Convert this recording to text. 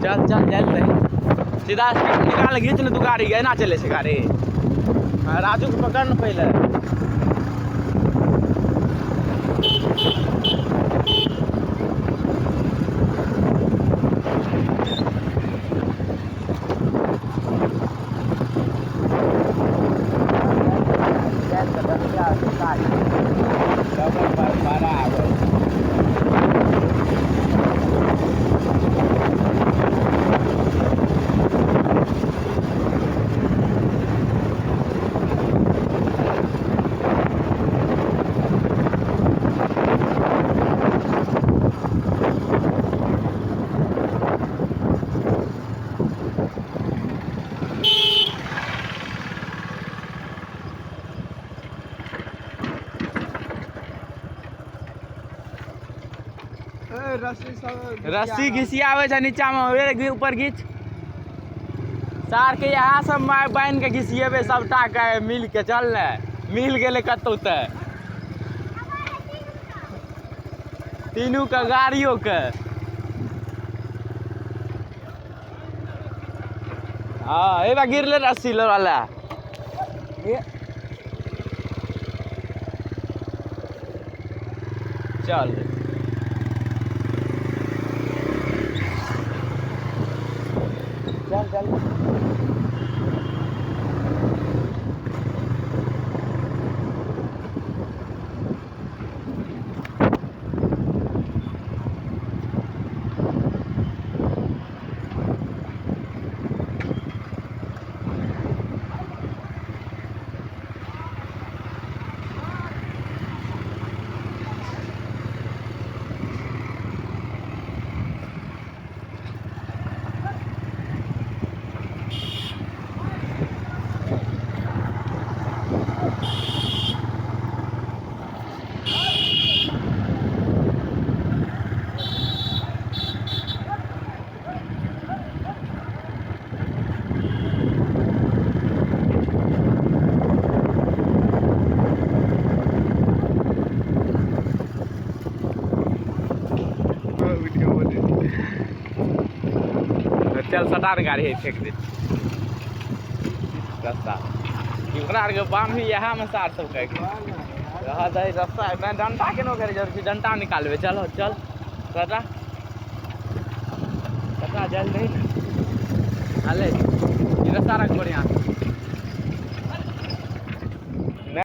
चल चल जल्दी सीधा स्पीड निकाल घींच ले तू गाड़ी ना चले से गाड़ी। हाँ, राजू को पकड़ न पहले। रस्सी घिसियावे छै नीचा में ऊपर घीच सार के यहाँ सब बांध के घिसियेबे सबटा के मिल के चल ने मिल गेले कतौ ते तीनू के गाड़ियों के। हाँ ए बा गिरले रस्सी वाला चल चल चल चल सटार गाड़ी है फेंक दे रास्ता के बाम भी यहाँ में सार सब कह रास्ता डंडा के करे जरूर डंडा निकालबे। चलो चल सटा सटा जल्दी हाले रास्ता रख बढ़िया।